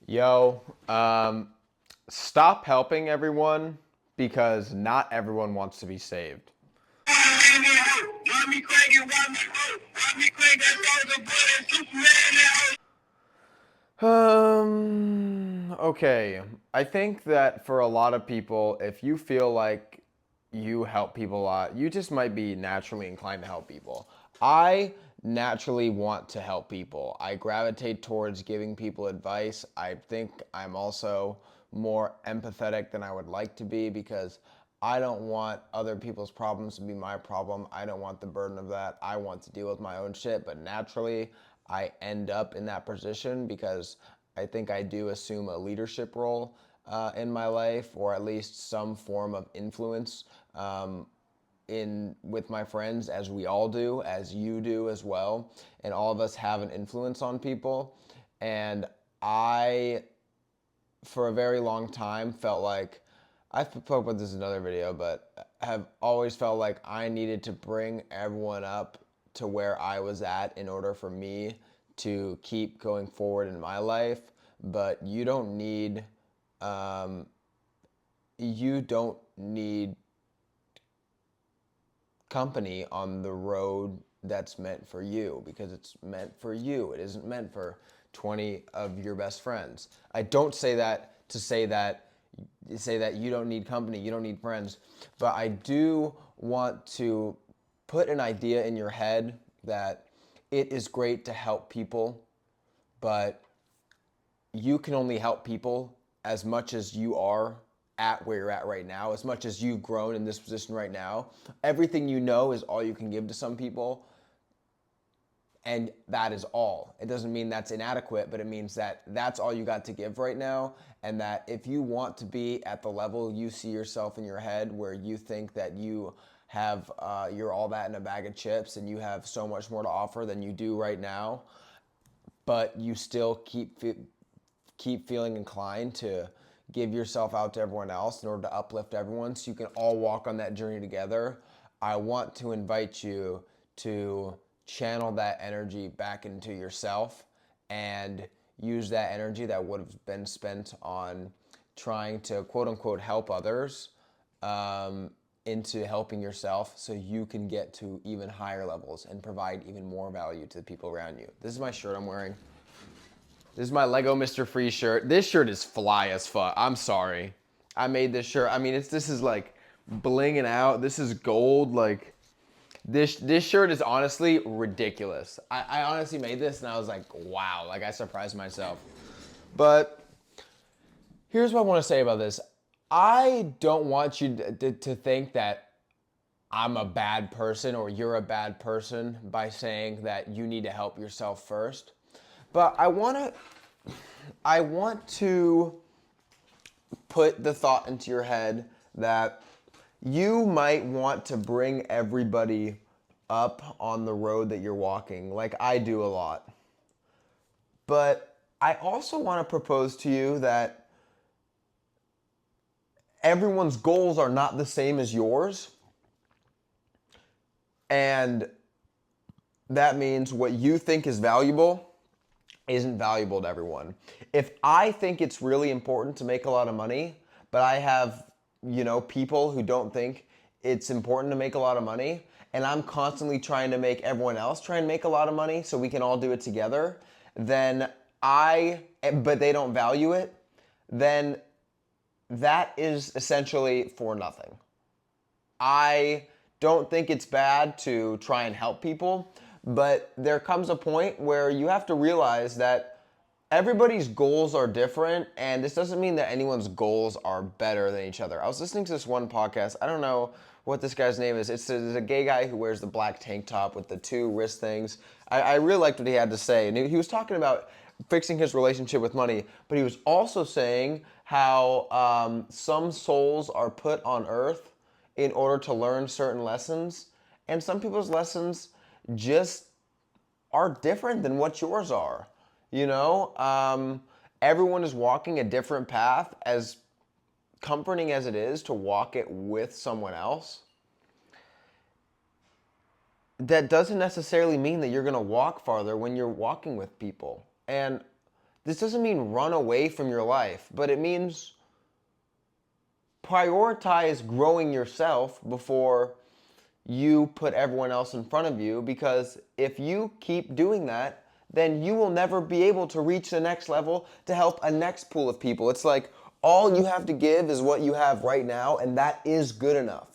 Yo, stop helping everyone because not everyone wants to be saved. Okay. I think that for a lot of people, if you feel like you help people a lot, you just might be naturally inclined to help people. I naturally want to help people. I gravitate towards giving people advice. I think I'm also more empathetic than I would like to be because I don't want other people's problems to be my problem. I don't want the burden of that. I want to deal with my own shit, but naturally, I end up in that position because I think I do assume a leadership role in my life, or at least some form of influence in with my friends, as we all do, as you do as well, and all of us have an influence on people. And I, for a very long time, felt like I've spoke about this in another video, but have always felt like I needed to bring everyone up to where I was at in order for me to keep going forward in my life. But um, you don't need company on the road that's meant for you, because it's meant for you. It isn't meant for 20 of your best friends. I don't say that to say that you don't need company, you don't need friends, but I do want to put an idea in your head that it is great to help people, but you can only help people as much as you are at where you're at right now, as much as you've grown in this position right now. Everything you know is all you can give to some people, and that is all. It doesn't mean that's inadequate, but it means that that's all you got to give right now, and that if you want to be at the level you see yourself in your head, where you think that you're all that in a bag of chips and you have so much more to offer than you do right now, but you still keep feeling inclined to give yourself out to everyone else in order to uplift everyone so you can all walk on that journey together, I want to invite you to channel that energy back into yourself and use that energy that would have been spent on trying to quote unquote help others, into helping yourself so you can get to even higher levels and provide even more value to the people around you. This is my shirt I'm wearing. This is my Lego Mr. Freeze shirt. This shirt is fly as fuck. I'm sorry. I made this shirt. I mean, this is like blinging out. This is gold. Like this shirt is honestly ridiculous. I honestly made this and I was like, wow. Like I surprised myself. But here's what I want to say about this. I don't want you to think that I'm a bad person or you're a bad person by saying that you need to help yourself first. But I want to put the thought into your head that you might want to bring everybody up on the road that you're walking, like I do a lot. But I also want to propose to you that everyone's goals are not the same as yours. And that means what you think is valuable isn't valuable to everyone. If I think it's really important to make a lot of money, but I have, people who don't think it's important to make a lot of money, and I'm constantly trying to make everyone else try and make a lot of money so we can all do it together, then but they don't value it, then that is essentially for nothing. I don't think it's bad to try and help people, but there comes a point where you have to realize that everybody's goals are different, and this doesn't mean that anyone's goals are better than each other. I was listening to this one podcast. I don't know what this guy's name is. It's a gay guy who wears the black tank top with the two wrist things. I really liked what he had to say, and he was talking about fixing his relationship with money, but he was also saying how some souls are put on earth in order to learn certain lessons, and some people's lessons just are different than what yours are. You know, everyone is walking a different path. As comforting as it is to walk it with someone else, that doesn't necessarily mean that you're going to walk farther when you're walking with people. And This doesn't mean run away from your life, but it means prioritize growing yourself before you put everyone else in front of you, because if you keep doing that, then you will never be able to reach the next level to help a next pool of people. It's like all you have to give is what you have right now, and that is good enough.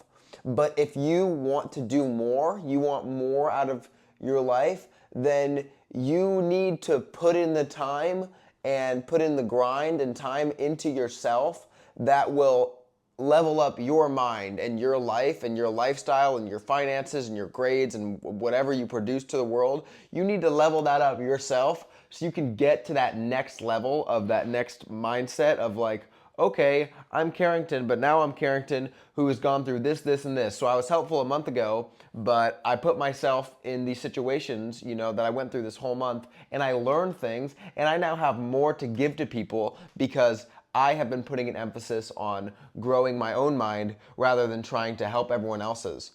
But if you want to do more, you want more out of your life, then you need to put in the time and put in the grind and time into yourself that will level up your mind and your life and your lifestyle and your finances and your grades and whatever you produce to the world. You need to level that up yourself so you can get to that next level of that next mindset of like, okay, I'm Carrington, but now I'm Carrington who has gone through this, this, and this. So I was helpful a month ago, but I put myself in these situations, that I went through this whole month, and I learned things, and I now have more to give to people because I have been putting an emphasis on growing my own mind rather than trying to help everyone else's.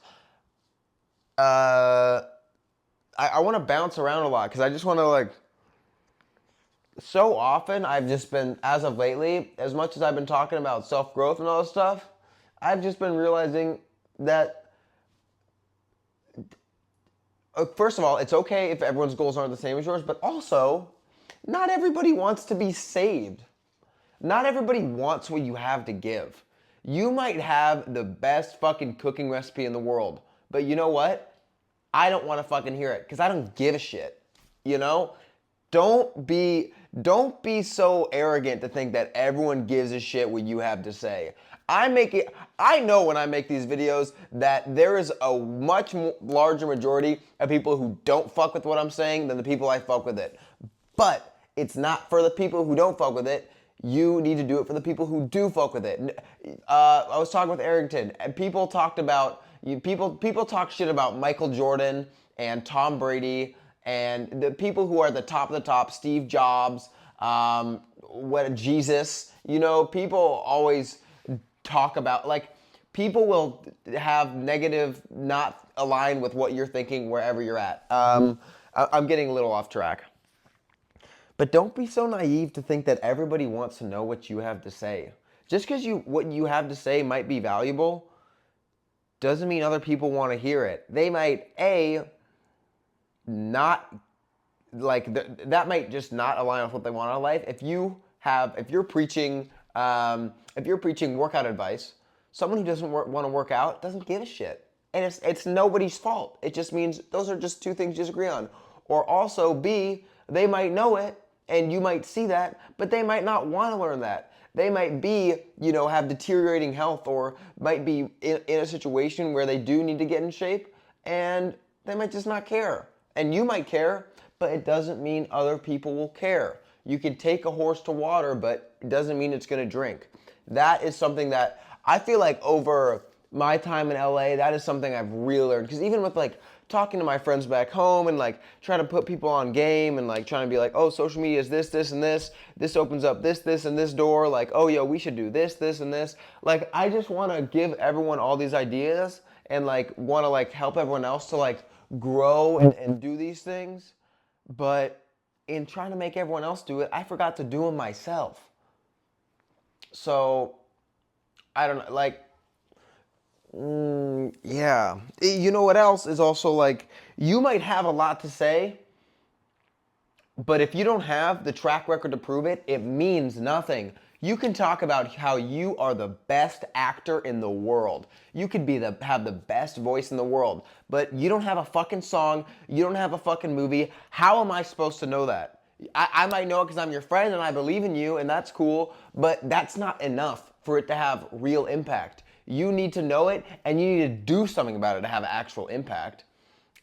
I want to bounce around a lot because I just want to so often I've just been, as of lately, as much as I've been talking about self-growth and all this stuff, I've just been realizing that, first of all, it's okay if everyone's goals aren't the same as yours, but also, not everybody wants to be saved. Not everybody wants what you have to give. You might have the best fucking cooking recipe in the world, but you know what? I don't want to fucking hear it because I don't give a shit. Don't be so arrogant to think that everyone gives a shit what you have to say. I know when I make these videos that there is a much larger majority of people who don't fuck with what I'm saying than the people I fuck with it. But it's not for the people who don't fuck with it. You need to do it for the people who do fuck with it. I was talking with Arrington, and people talked about people talk shit about Michael Jordan and Tom Brady and the people who are the top of the top, Steve Jobs, Jesus. People always talk about people will have negative, not align with what you're thinking wherever you're at. I'm getting a little off track. But don't be so naive to think that everybody wants to know what you have to say. Just because what you have to say might be valuable doesn't mean other people want to hear it. They might, not, that might just not align with what they want in life. If you're preaching workout advice, someone who doesn't want to work out doesn't give a shit. And it's nobody's fault. It just means those are just two things you disagree on. Or also, B, they might know it, and you might see that, but they might not want to learn that. They might be, have deteriorating health, or might be in a situation where they do need to get in shape, and they might just not care. And you might care, but it doesn't mean other people will care. You can take a horse to water, but it doesn't mean it's going to drink. That is something that I feel like over my time in LA, that is something I've really learned. Because even with talking to my friends back home and trying to put people on game and trying to be oh, social media is this, this, and this. This opens up this, this, and this door. Oh, yo, we should do this, this, and this. I just want to give everyone all these ideas and want to help everyone else to grow and do these things. But in trying to make everyone else do it, I forgot to do them myself. So, I don't know, yeah. You know what else is also you might have a lot to say, but if you don't have the track record to prove it, it means nothing. You can talk about how you are the best actor in the world. You could have the best voice in the world, but you don't have a fucking song, you don't have a fucking movie. How am I supposed to know that? I might know it because I'm your friend and I believe in you, and that's cool, but that's not enough for it to have real impact. You need to know it, and you need to do something about it to have actual impact.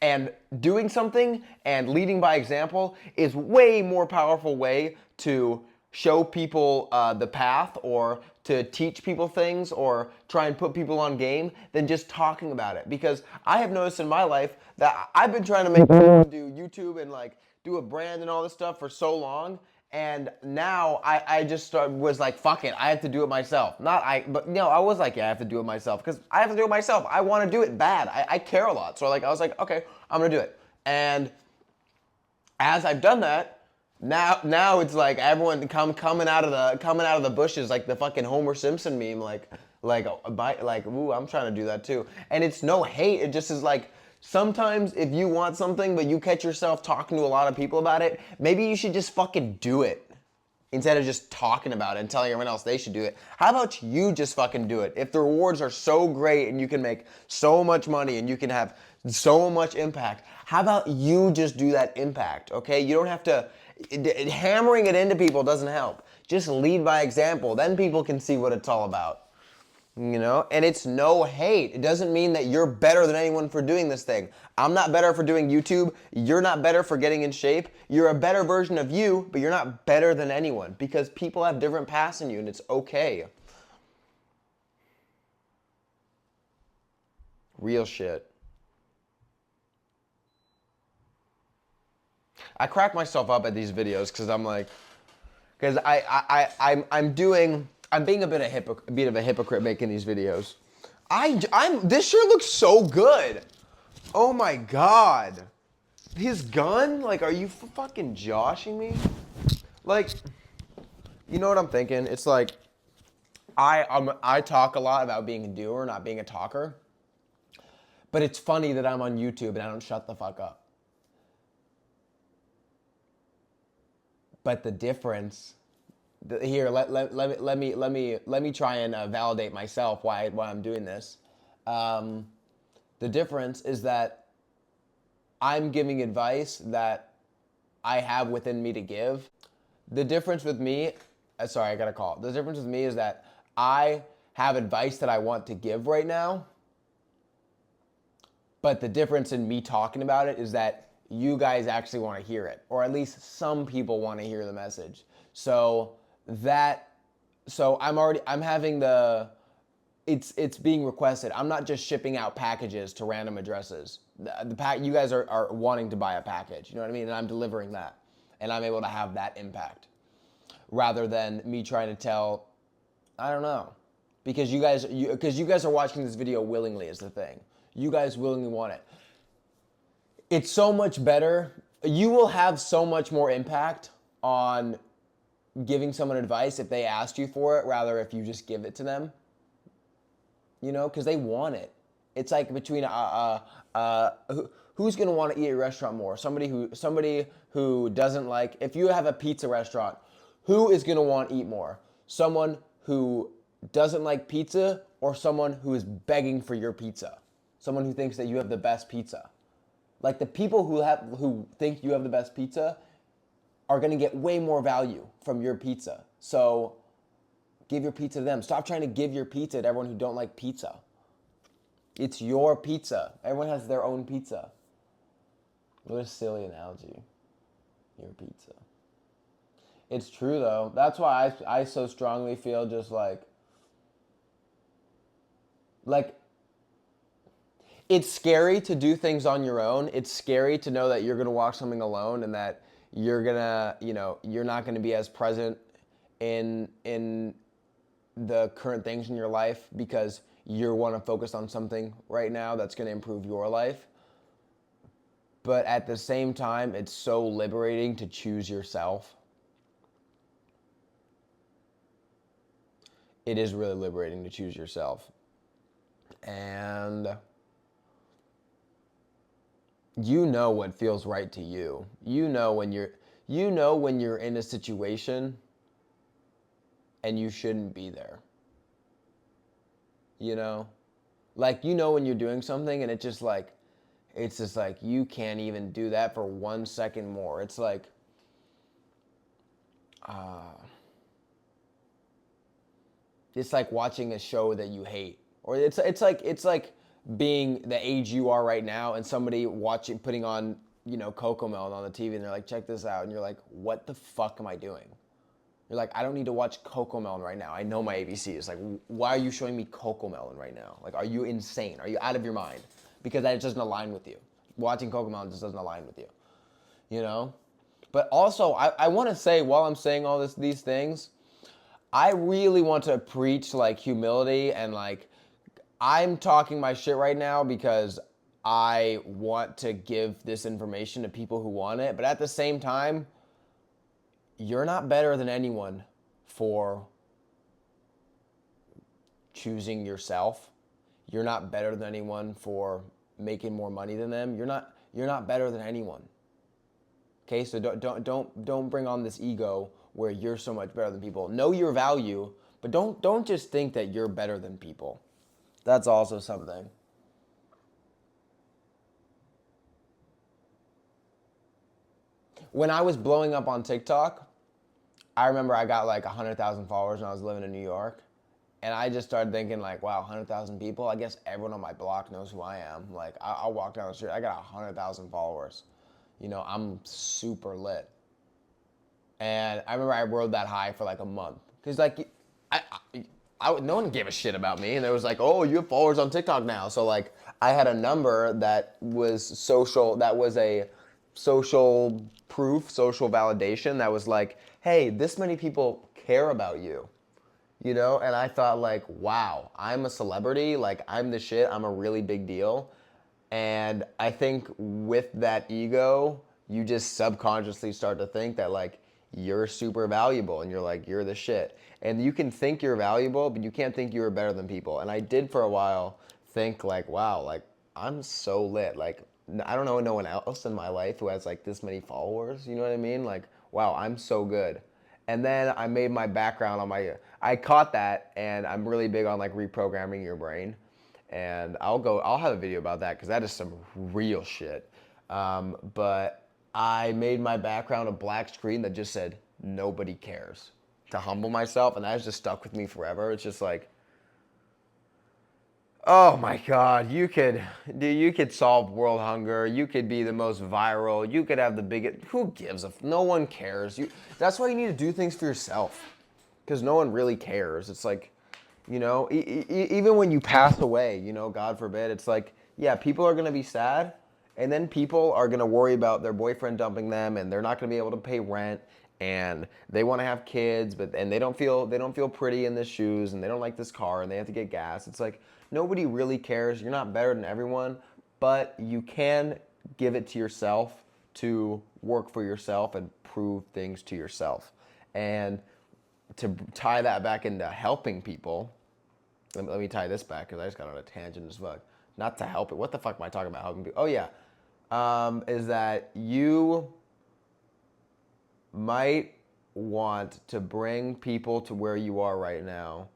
And doing something and leading by example is way more powerful way to show people the path, or to teach people things, or try and put people on game than just talking about it. Because I have noticed in my life that I've been trying to do YouTube and do a brand and all this stuff for so long. And now I just was fuck it, I have to do it myself. I was yeah, I have to do it myself because I have to do it myself. I want to do it bad. I care a lot. So I was okay, I'm going to do it. And as I've done that, Now it's like everyone coming out of the bushes like the fucking Homer Simpson meme, ooh, I'm trying to do that too. And it's no hate. It just is like sometimes if you want something but you catch yourself talking to a lot of people about it, maybe you should just fucking do it. Instead of just talking about it and telling everyone else they should do it. How about you just fucking do it? If the rewards are so great and you can make so much money and you can have so much impact, how about you just do that impact, okay? You don't have to, hammering it into people doesn't help. Just lead by example. Then people can see what it's all about. You know, and it's no hate. It doesn't mean that you're better than anyone for doing this thing. I'm not better for doing YouTube. You're not better for getting in shape. You're a better version of you, but you're not better than anyone because people have different paths than you, and it's okay. Real shit. I crack myself up at these videos because I'm like, because I'm being a bit of a hypocrite making these videos. This shirt looks so good. Oh my God. His gun? Like, are you fucking joshing me? Like, you know what I'm thinking? It's like, I talk a lot about being a doer, not being a talker. But it's funny that I'm on YouTube and I don't shut the fuck up. But the difference, here, let me try and validate myself why I'm doing this. The difference is that I'm giving advice that I have within me to give. The difference with me, sorry, I got a call. The difference with me is that I have advice that I want to give right now. But the difference in me talking about it is that you guys actually want to hear it, or at least some people want to hear the message. So I'm having it's being requested. I'm not just shipping out packages to random addresses. You guys are wanting to buy a package, you know what I mean? And I'm delivering that, and I'm able to have that impact, rather than me trying to tell, I don't know, because you guys are watching this video willingly is the thing. You guys willingly want it. It's so much better. You will have so much more impact on giving someone advice if they asked you for it, rather if you just give it to them. You know, because they want it. It's like between who's gonna want to eat at a restaurant more? Somebody who doesn't like. If you have a pizza restaurant, who is gonna want to eat more? Someone who doesn't like pizza, or someone who is begging for your pizza? Someone who thinks that you have the best pizza. Like, the people who think you have the best pizza are going to get way more value from your pizza. So give your pizza to them. Stop trying to give your pizza to everyone who don't like pizza. It's your pizza. Everyone has their own pizza. What a silly analogy. Your pizza. It's true, though. That's why I so strongly feel just like it's scary to do things on your own. It's scary to know that you're going to watch something alone and that you're going to, you're not going to be as present in the current things in your life because you want to focus on something right now that's going to improve your life. But at the same time, it's so liberating to choose yourself. It is really liberating to choose yourself. And you know what feels right to you. You know when you're in a situation and you shouldn't be there. You know? Like, when you're doing something and it's just like you can't even do that for 1 second more. It's like it's like watching a show that you hate. Or it's like being the age you are right now and somebody putting on, Cocomelon on the TV and they're like, check this out. And you're like, what the fuck am I doing? You're like, I don't need to watch Cocomelon right now. I know my ABC. It's like, why are you showing me Cocomelon right now? Like, are you insane? Are you out of your mind? Because that doesn't align with you. Watching Cocomelon just doesn't align with you, But also, I want to say, while I'm saying all these things, I really want to preach, like, humility and, like, I'm talking my shit right now because I want to give this information to people who want it. But at the same time, you're not better than anyone for choosing yourself. You're not better than anyone for making more money than them. You're not better than anyone. Okay, so don't bring on this ego where you're so much better than people. Know your value, but don't just think that you're better than people. That's also something. When I was blowing up on TikTok, I remember I got like 100,000 followers when I was living in New York. And I just started thinking like, wow, 100,000 people. I guess everyone on my block knows who I am. Like, I'll walk down the street. I got 100,000 followers. I'm super lit. And I remember I rode that high for like a month because like no one gave a shit about me, and there was like, oh, you have followers on TikTok now. So like I had a number that was social. That was a social proof, social validation. That was like, hey, this many people care about you. And I thought like, wow, I'm a celebrity, like I'm the shit, I'm a really big deal. And I think with that ego, you just subconsciously start to think that like you're super valuable and you're like, you're the shit. And you can think you're valuable, but you can't think you're better than people. And I did for a while think like, wow, like I'm so lit. Like I don't know no one else in my life who has like this many followers, you know what I mean? Like, wow, I'm so good. And then I made my background on I caught that, and I'm really big on like reprogramming your brain. And I'll have a video about that because that is some real shit. But I made my background a black screen that just said, nobody cares, to humble myself. And that has just stuck with me forever. It's just like, oh my God, you could solve world hunger. You could be the most viral. You could have the biggest. Who gives a? No one cares. That's why you need to do things for yourself, because no one really cares. It's like, even when you pass away, God forbid, it's like, yeah, people are gonna be sad, and then people are gonna worry about their boyfriend dumping them, and they're not gonna be able to pay rent, and they want to have kids, and they don't feel pretty in the shoes, and they don't like this car, and they have to get gas. It's like nobody really cares. You're not better than everyone, but you can give it to yourself to work for yourself and prove things to yourself. And to tie that back into helping people, let me tie this back because I just got on a tangent as fuck. Not to help it. What the fuck am I talking about? Helping people? Oh yeah, is that you might want to bring people to where you are right now,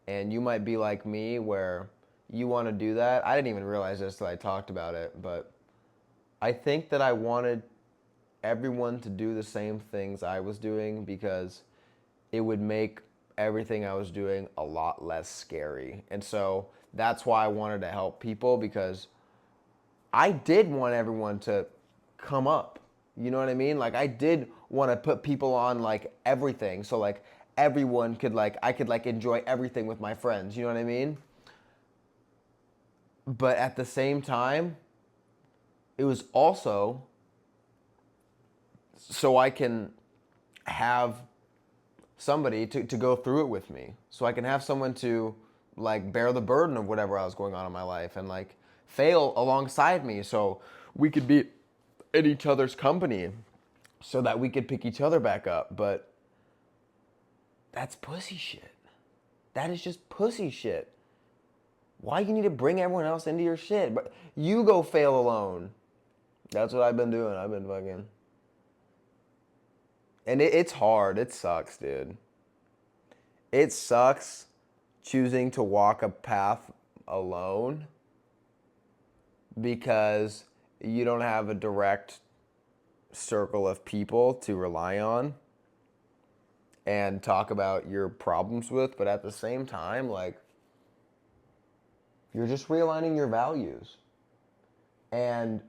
and you might be like me where you want to do that. I didn't even realize this till I talked about it, but I think that I wanted everyone to do the same things I was doing because it would make everything I was doing a lot less scary. And so that's why I wanted to help people, because I did want everyone to come up. You know what I mean? Like I did want to put people on like everything. So like everyone could like I could like enjoy everything with my friends. You know what I mean? But at the same time, it was also so I can have somebody to go through it with me. So I can have someone to like bear the burden of whatever I was going on in my life and like fail alongside me so we could be in each other's company so that we could pick each other back up. But that's pussy shit. That is just pussy shit. Why you need to bring everyone else into your shit? But you go fail alone. That's what I've been doing. I've been fucking. And it's hard. It sucks, dude. It sucks choosing to walk a path alone because you don't have a direct circle of people to rely on and talk about your problems with, but at the same time, like, you're just realigning your values. And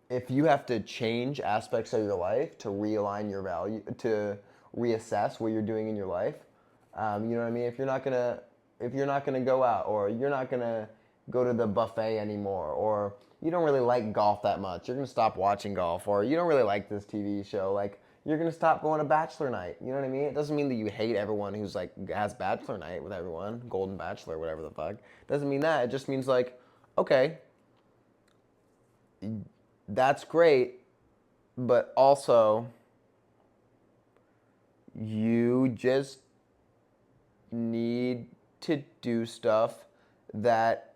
if you have to change aspects of your life to realign your value, to reassess what you're doing in your life, you know what I mean? If you're not gonna go out, or you're not gonna go to the buffet anymore, or you don't really like golf that much, you're gonna stop watching golf, or you don't really like this TV show, like you're gonna stop going to bachelor night. You know what I mean? It doesn't mean that you hate everyone who's like has bachelor night with everyone, golden bachelor, whatever the fuck. It doesn't mean that. It just means like, okay, that's great, but also You just need to do stuff that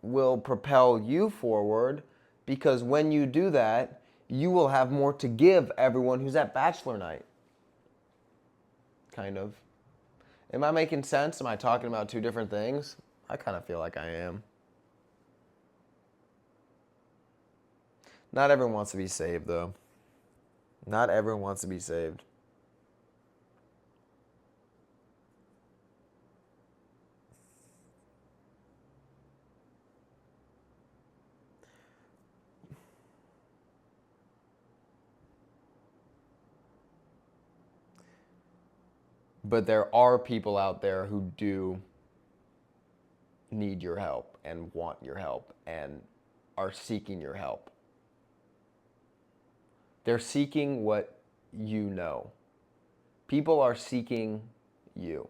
will propel you forward, because when you do that, you will have more to give everyone who's at bachelor night. Kind of. Am I making sense? Am I talking about two different things? I kind of feel like I am. Not everyone wants to be saved, though. Not everyone wants to be saved. But there are people out there who do need your help and want your help and are seeking your help. They're seeking what you know. People are seeking you.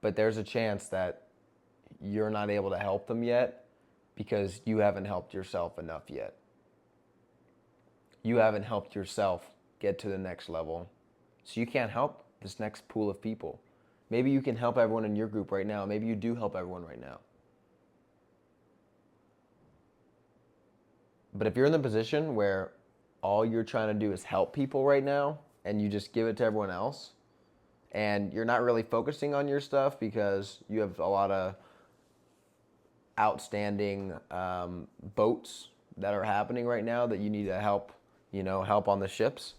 But there's a chance that you're not able to help them yet because you haven't helped yourself enough yet. You haven't helped yourself get to the next level. So you can't help this next pool of people. Maybe you can help everyone in your group right now. Maybe you do help everyone right now. But if you're in the position where all you're trying to do is help people right now and you just give it to everyone else and you're not really focusing on your stuff because you have a lot of outstanding boats that are happening right now that you need to help, help on the ships.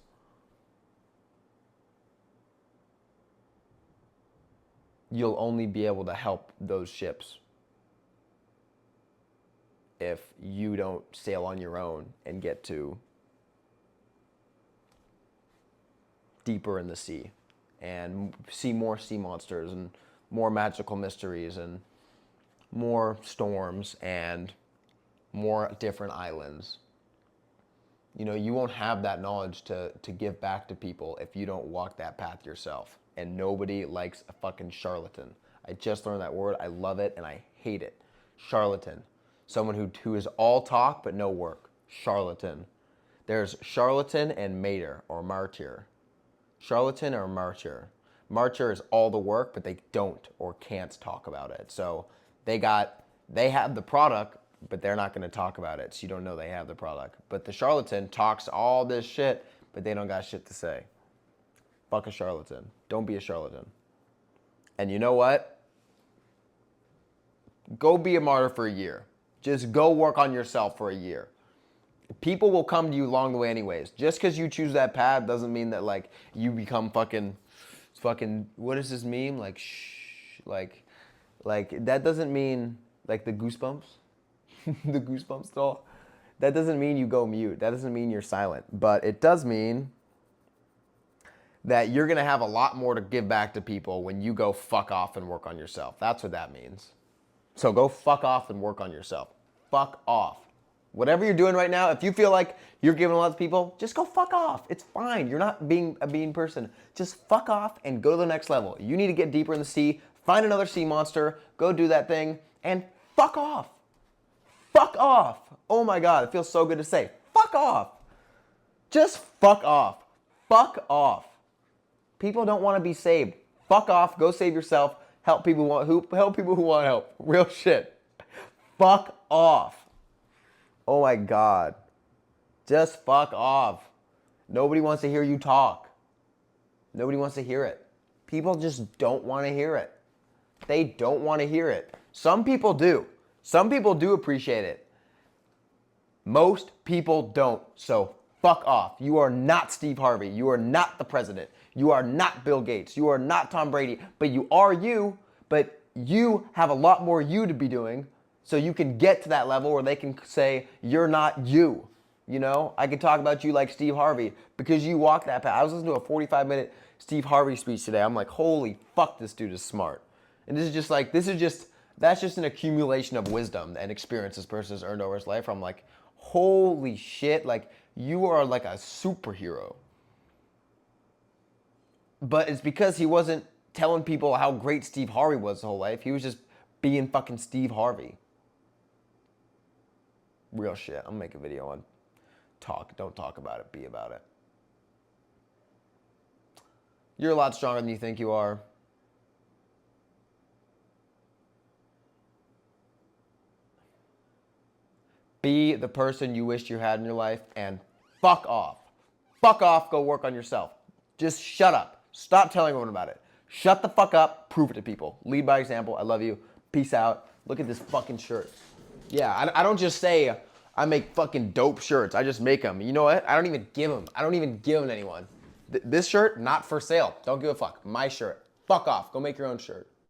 You'll only be able to help those ships if you don't sail on your own and get to deeper in the sea and see more sea monsters and more magical mysteries and more storms and more different islands. You won't have that knowledge to give back to people if you don't walk that path yourself. And nobody likes a fucking charlatan. I just learned that word. I love it and I hate it. Charlatan. Someone who is all talk but no work. Charlatan. There's charlatan and martyr or martyr. Charlatan or martyr. Martyr is all the work, but they don't or can't talk about it. So they have the product, but they're not going to talk about it. So you don't know they have the product. But the charlatan talks all this shit, but they don't got shit to say. Fuck a charlatan. Don't be a charlatan. And you know what? Go be a martyr for a year. Just go work on yourself for a year. People will come to you along the way anyways. Just because you choose that path doesn't mean that like you become fucking, what is this meme? Like that doesn't mean like the goosebumps, the goosebumps doll. That doesn't mean you go mute. That doesn't mean you're silent. But it does mean that you're going to have a lot more to give back to people when you go fuck off and work on yourself. That's what that means. So go fuck off and work on yourself. Fuck off. Whatever you're doing right now, if you feel like you're giving a lot to people, just go fuck off. It's fine. You're not being a mean person. Just fuck off and go to the next level. You need to get deeper in the sea, find another sea monster, go do that thing, and fuck off. Fuck off. Oh my God, it feels so good to say. Fuck off. Just fuck off. Fuck off. People don't want to be saved. Fuck off. Go save yourself. Help people who want help. Real shit. Fuck off. Oh my God. Just fuck off. Nobody wants to hear you talk. Nobody wants to hear it. People just don't want to hear it. They don't want to hear it. Some people do. Some people do appreciate it. Most people don't. So fuck off. You are not Steve Harvey. You are not the president. You are not Bill Gates. You are not Tom Brady. But you are you. But you have a lot more you to be doing so you can get to that level where they can say you're not you. I could talk about you like Steve Harvey because you walk that path. I was listening to a 45-minute Steve Harvey speech today. I'm like, holy fuck, this dude is smart. And that's just an accumulation of wisdom and experience this person has earned over his life. I'm like, holy shit, like you are like a superhero. But it's because he wasn't telling people how great Steve Harvey was his whole life. He was just being fucking Steve Harvey. Real shit. I'm gonna make a video on don't talk about it, be about it. You're a lot stronger than you think you are. Be the person you wished you had in your life and fuck off. Fuck off, go work on yourself. Just shut up. Stop telling everyone about it. Shut the fuck up, prove it to people. Lead by example. I love you. Peace out. Look at this fucking shirt. Yeah, I don't just say I make fucking dope shirts. I just make them. You know what? I don't even give them. I don't even give them to anyone. This shirt, not for sale. Don't give a fuck. My shirt. Fuck off. Go make your own shirt.